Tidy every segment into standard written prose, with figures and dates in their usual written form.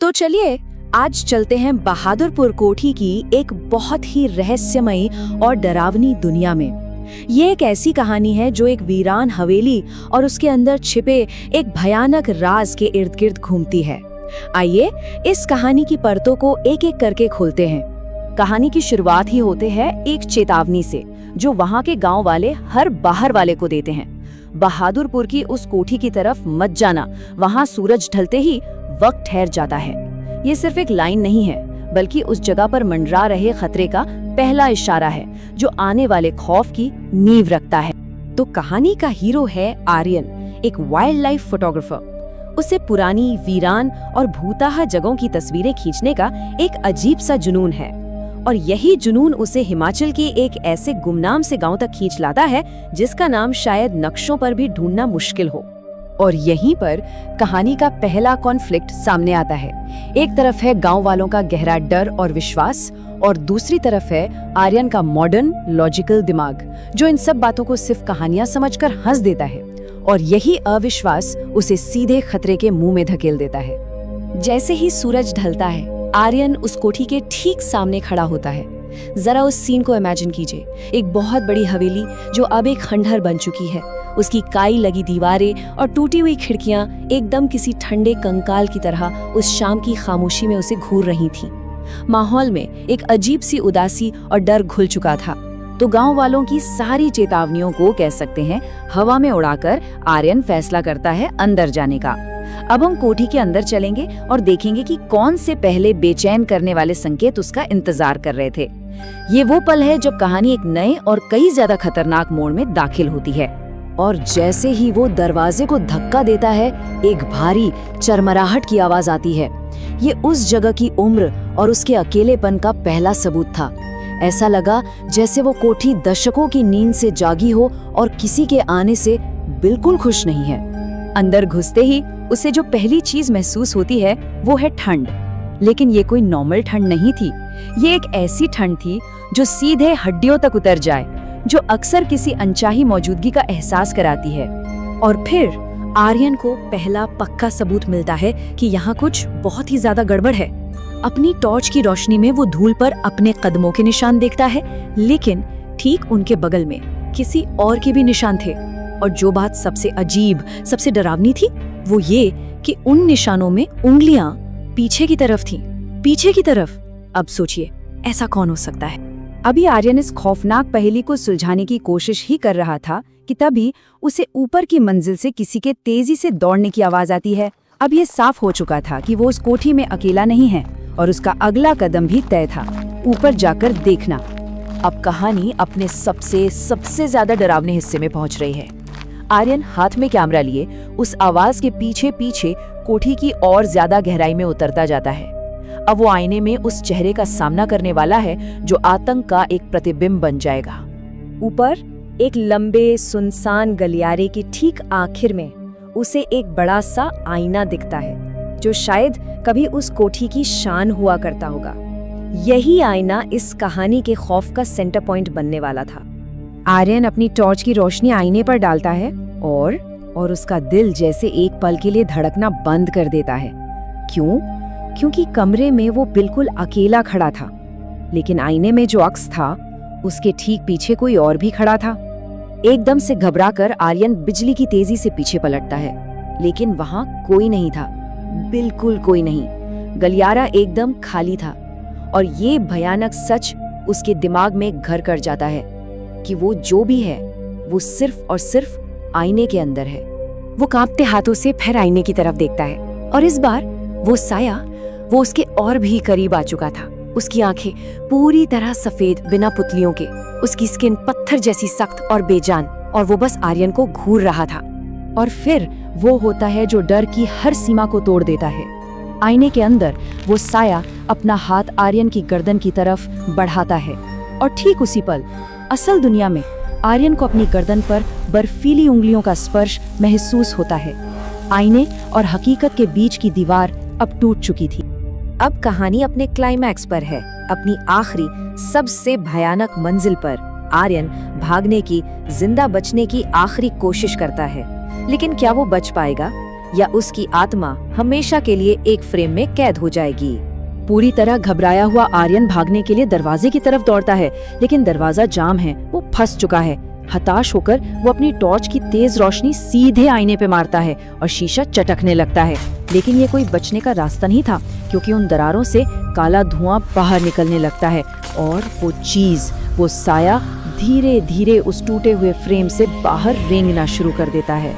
तो चलिए आज चलते हैं बहादुरपुर कोठी की एक बहुत ही रहस्यमयी और डरावनी दुनिया में। ये एक ऐसी कहानी है जो एक वीरान हवेली और उसके अंदर छिपे एक भयानक राज के इर्द गिर्द घूमती है। आइए इस कहानी की परतों को एक एक करके खोलते हैं। कहानी की शुरुआत ही होते है एक चेतावनी से जो वहाँ के गांव वाले हर बाहर वाले को देते हैं। बहादुरपुर की उस कोठी की तरफ मत जाना, वहाँ सूरज ढलते ही वक्त ठहर जाता है। ये सिर्फ एक लाइन नहीं है बल्कि उस जगह पर मंडरा रहे खतरे का पहला इशारा है जो आने वाले खौफ की नींव रखता है। तो कहानी का हीरो है आर्यन, एक वाइल्ड लाइफ फोटोग्राफर। उसे पुरानी, वीरान और भूताहा जगहों की तस्वीरें खींचने का एक अजीब सा जुनून है और यही जुनून उसे हिमाचल के एक ऐसे गुमनाम से गांव तक खींच लाता है जिसका नाम शायद नक्शों पर भी ढूंढना मुश्किल हो। और यहीं पर कहानी का पहला कॉन्फ्लिक्ट सामने आता है। एक तरफ है गांव वालों का गहरा डर और विश्वास और दूसरी तरफ है आर्यन का मॉडर्न लॉजिकल दिमाग जो इन सब बातों को सिर्फ कहानियां समझकर हंस देता है। और यही अविश्वास उसे सीधे खतरे के मुंह में धकेल देता है। जैसे ही सूरज ढलता है आर्यन उस कोठी के ठीक सामने खड़ा होता है। जरा उस सीन को इमेजिन कीजिए, एक बहुत बड़ी हवेली जो अब एक खंडहर बन चुकी है। उसकी काई लगी दीवारें और टूटी हुई खिड़कियां एकदम किसी ठंडे कंकाल की तरह उस शाम की खामोशी में उसे घूर रही थीं। माहौल में एक अजीब सी उदासी और डर घुल चुका था। तो गांव वालों की सारी चेतावनियों को कह सकते हैं हवा में उड़ाकर आर्यन फैसला करता है अंदर जाने का। अब हम कोठी के अंदर चलेंगे और देखेंगे कि कौन से पहले बेचैन करने वाले संकेत उसका इंतजार कर रहे थे। ये वो पल है जब कहानी एक नए और कई ज्यादा खतरनाक मोड़ में दाखिल होती है। और जैसे ही वो दरवाजे को धक्का देता है एक भारी चरमराहट की आवाज आती है। ये उस जगह की उम्र और उसके अकेलेपन का पहला सबूत था। ऐसा लगा जैसे वो कोठी दशकों की नींद से जागी हो और किसी के आने से बिल्कुल खुश नहीं है। अंदर घुसते ही उसे जो पहली चीज महसूस होती है वो है ठंड। लेकिन ये कोई नॉर्मल ठंड नहीं थी। ये एक ऐसी ठंड थी जो सीधे हड्डियों तक उतर जाए, जो अक्सर किसी अनचाही मौजूदगी का एहसास कराती है। और फिर आर्यन को पहला पक्का सबूत मिलता है कि यहाँ कुछ बहुत ही ज्यादा गड़बड़ है। अपनी टॉर्च की रोशनी में वो धूल पर अपने कदमों के निशान देखता है, लेकिन ठीक उनके बगल में किसी और के भी निशान थे। और जो बात सबसे अजीब, सबसे डरावनी थी वो ये कि उन निशानों में उंगलियां पीछे की तरफ थीं। पीछे की तरफ। अब सोचिए ऐसा कौन हो सकता है। अभी आर्यन इस खौफनाक पहेली को सुलझाने की कोशिश ही कर रहा था कि तभी उसे ऊपर की मंजिल से किसी के तेजी से दौड़ने की आवाज आती है। अब ये साफ हो चुका था कि वो उस कोठी में अकेला नहीं है और उसका अगला कदम भी तय था, ऊपर जाकर देखना। अब कहानी अपने सबसे ज्यादा डरावने हिस्से में पहुंच रही है। आर्यन हाथ में कैमरा लिए उस आवाज के पीछे पीछे कोठी की और ज्यादा गहराई में उतरता जाता है। अब वो आईने में उस चेहरे का सामना करने वाला है जो आतंक का एक प्रतिबिंब बन जाएगा। ऊपर एक लंबे सुनसान गलियारे की ठीक आखिर में उसे एक बड़ा सा आईना दिखता है जो शायद कभी उस कोठी की शान हुआ करता होगा। यही आईना इस कहानी के खौफ का सेंटर पॉइंट बनने वाला था। आर्यन अपनी टॉर्च की रोशनी आईने पर डालता है और उसका दिल जैसे एक पल के लिए धड़कना बंद कर देता है। क्यों? क्योंकि कमरे में वो बिल्कुल अकेला खड़ा था, लेकिन आईने में जो अक्स था उसके ठीक पीछे कोई और भी खड़ा था। एकदम से घबराकर आर्यन बिजली की तेजी से पीछे पलटता है, लेकिन वहां कोई नहीं था, बिल्कुल कोई नहीं। गलियारा एकदम खाली था और ये भयानक सच उसके दिमाग में घर कर जाता है कि वो जो भी है वो सिर्फ और सिर्फ आईने के अंदर है। वो कांपते हाथों से फिर आईने की तरफ देखता है और इस बार वो साया वो उसके और भी करीब आ चुका था। उसकी आंखें पूरी तरह सफेद, बिना पुतलियों के, उसकी स्किन पत्थर जैसी सख्त और बेजान, और वो बस आर्यन को घूर रहा था। और फिर वो होता है जो डर की हर सीमा को तोड़ देता है। आईने के अंदर वो साया अपना हाथ आर्यन की गर्दन की तरफ बढ़ाता है और ठीक उसी पल असल दुनिया में आर्यन को अपनी गर्दन पर बर्फीली उंगलियों का स्पर्श महसूस होता है। आईने और हकीकत के बीच की दीवार अब टूट चुकी थी। अब कहानी अपने क्लाइमैक्स पर है, अपनी आखिरी सबसे भयानक मंजिल पर। आर्यन भागने की, जिंदा बचने की आखिरी कोशिश करता है, लेकिन क्या वो बच पाएगा? या उसकी आत्मा हमेशा के लिए एक फ्रेम में कैद हो जाएगी। पूरी तरह घबराया हुआ आर्यन भागने के लिए दरवाजे की तरफ दौड़ता है, लेकिन दरवाजा जाम है, वो फंस चुका है। हताश होकर वो अपनी टॉर्च की तेज रोशनी सीधे आईने पे मारता है और शीशा चटकने लगता है। लेकिन ये कोई बचने का रास्ता नहीं था, क्योंकि उन दरारों से काला धुआं बाहर निकलने लगता है और वो साया धीरे धीरे उस टूटे हुए फ्रेम से बाहर रेंगना शुरू कर देता है।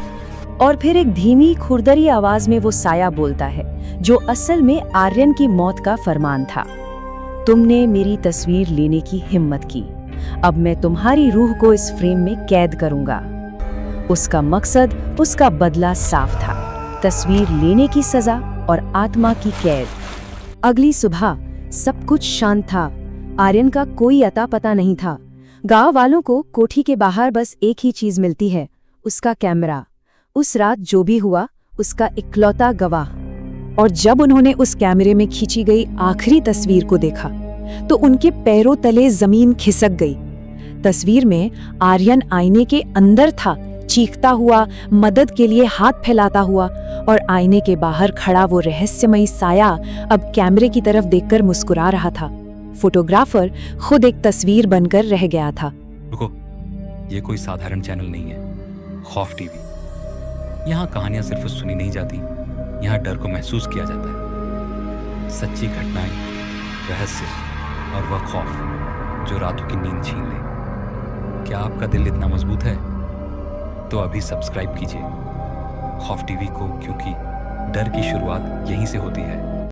और फिर एक धीमी खुरदरी आवाज में वो साया बोलता है, जो असल में आर्यन की मौत का फरमान था। तुमने मेरी तस्वीर लेने की हिम्मत की, अब मैं तुम्हारी रूह को इस फ्रेम में कैद करूंगा। उसका मकसद, उसका बदला साफ था, तस्वीर लेने की सजा और आत्मा की कैद। अगली सुबह सब कुछ शांत था। आर्यन का कोई अता पता नहीं था। गांव वालों को कोठी के बाहर बस एक ही चीज मिलती है, उसका कैमरा। उस रात जो भी हुआ, उसका इकलौता गवाह। और जब उन्होंने उस कैमरे में खींची गई आखिरी तस्वीर को देखा, तो उनके पैरों तले जमीन खिसक गई। तस्वीर में आर्यन आईने के अंदर था, चीखता हुआ, मदद के लिए हाथ फैलाता हुआ, और आईने के बाहर खड़ा वो रहस्यमयी साया अब कैमरे की तरफ देखकर मुस्कुरा रहा था। फोटोग्राफर खुद एक तस्वीर बनकर रह गया था। रुको, ये कोई साधारण चैनल नहीं है, खौफ टीवी। यहाँ कहानियां सिर्फ सुनी नहीं जाती, यहाँ डर को महसूस किया जाता है। सच्ची घटनाएं, रहस्य और वह खौफ जो रातों की नींद छीन ले। क्या आपका दिल इतना मजबूत है? तो अभी सब्सक्राइब कीजिए खौफ टीवी को, क्योंकि डर की शुरुआत यहीं से होती है।